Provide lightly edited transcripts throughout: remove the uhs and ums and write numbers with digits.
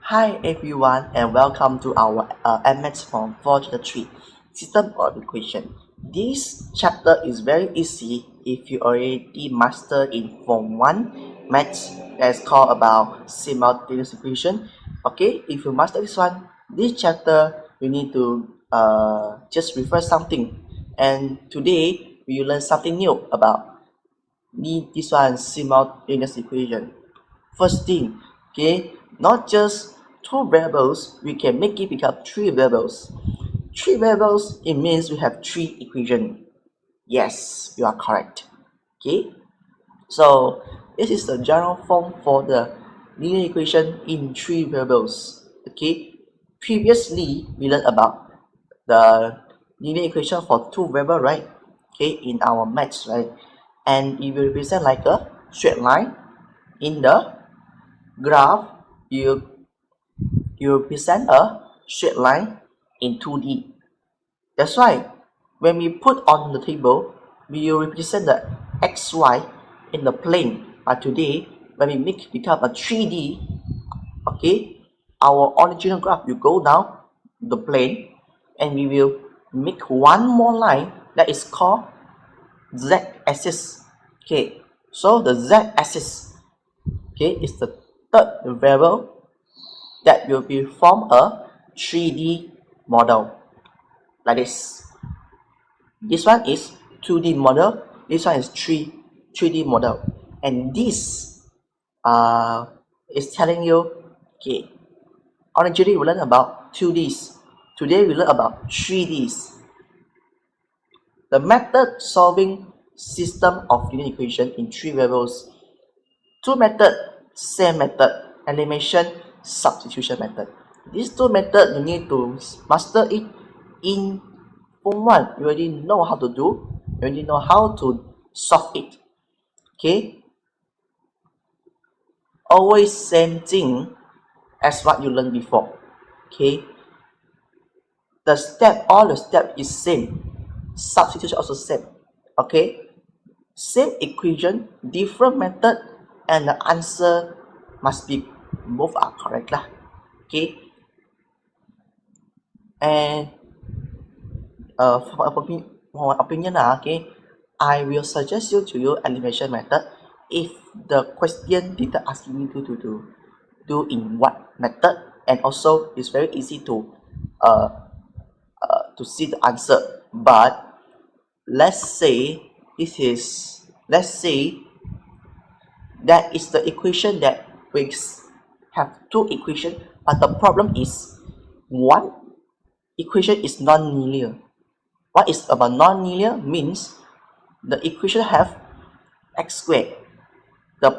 Hi everyone and welcome to our MS Form 4 Chapter 3 System of Equation. This chapter is very easy if you already master in Form 1 Maths that's called about simultaneous equation. Okay, if you master this chapter you need to just refer something, and today we will learn something new about this one simultaneous equation. First thing, okay, not just two variables, we can make it become three variables. Three variables, it means we have three equations. Yes, you are correct. Okay, so this is the general form for the linear equation in three variables. Okay, previously we learned about the linear equation for two variables, right? Okay, in our maths, right? And it will represent like a straight line. In the graph, you represent a straight line in 2D. That's why when we put on the table, we will represent the xy in the plane. But today, when we make become a 3D, okay, our original graph will go down the plane, and we will make one more line that is called z-axis. Okay, so the z-axis, okay, is the third variable that will be form a 3D model like this. This one is 2D model, this one is 3D model, and this is telling you, okay, originally we learned about 2Ds, today we learn about 3Ds. The method solving system of linear equation in three variables. Two method, same method, elimination, substitution method. These two methods you need to master it in Form 1. You already know how to do, you already know how to solve it. Okay? Always same thing as what you learned before. Okay? All the step is same. Substitution also same. Okay? Same equation, different method, and the answer must be both are correct lah. Okay, and for my opinion okay, I will suggest you to use elimination method if the question didn't ask you do in what method, and also it's very easy to see the answer. But let's say that is the equation that we have two equations, but the problem is one equation is non-linear. What is about non-linear means the equation have x squared. The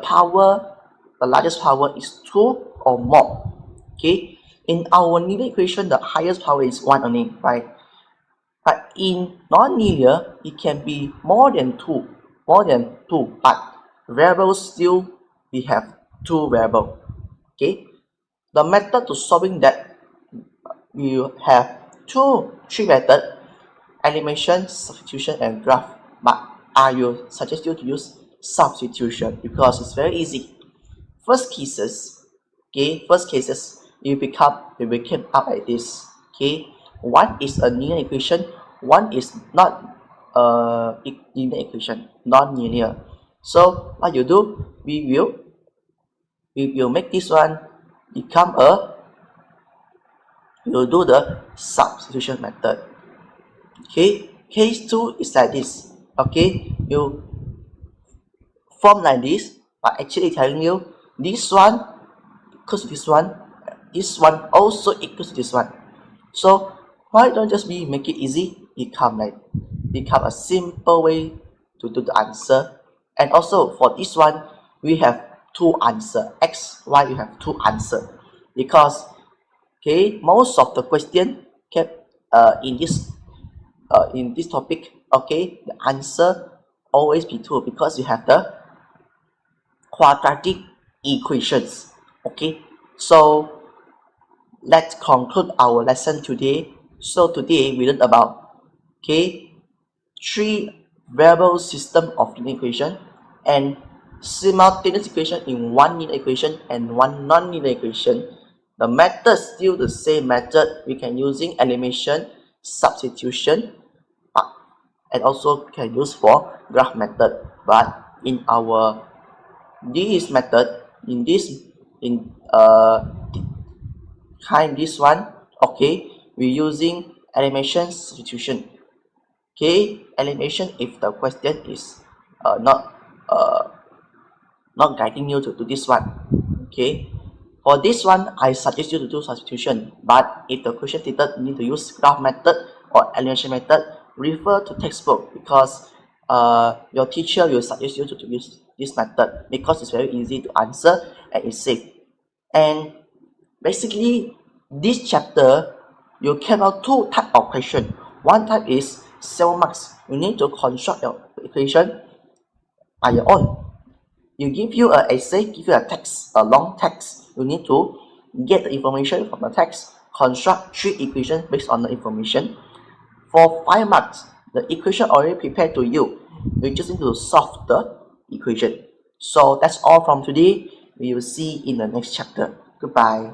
largest power is 2 or more. Okay, in our linear equation the highest power is 1 only, right? But in non-linear it can be more than 2, but variables still we have two variables. Okay, the method to solving that, we have three methods: elimination, substitution, and graph. But I will suggest you to use substitution because it's very easy. First cases, you became up like this. Okay, one is a linear equation, one is not a linear equation, non-linear. So what you do, we will make this one become a, we'll do the substitution method. Okay, case 2 is like this. Okay, you form like this, but actually telling you this one equals to this one also equals to this one. So why don't just make it easy, become a simple way to do the answer. And also for this one we have two answer, x, y, you have two answer, because okay, most of the question kept in this topic, okay, the answer always be 2 because you have the quadratic equations. Okay, so let's conclude our lesson today. So today we learned about, okay, three variable system of linear equation and simultaneous equation in one linear equation and one non-linear equation. The method still the same method. We can using elimination, substitution, and also can use for graph method. But in our this method, in this this one, okay, we're using elimination, substitution. Okay, elimination if the question is not guiding you to do this one. Okay, for this one I suggest you to do substitution, but if the question stated you need to use graph method or elimination method, refer to textbook, because your teacher will suggest you to use this method because it's very easy to answer and it's safe. And basically this chapter you can have two type of question. One type is 7 marks. You need to construct your equation by your own. You give you an essay, give you a text, a long text. You need to get the information from the text, construct 3 equations based on the information. For 5 marks, the equation already prepared to you. You just need to solve the equation. So that's all from today. We will see in the next chapter. Goodbye.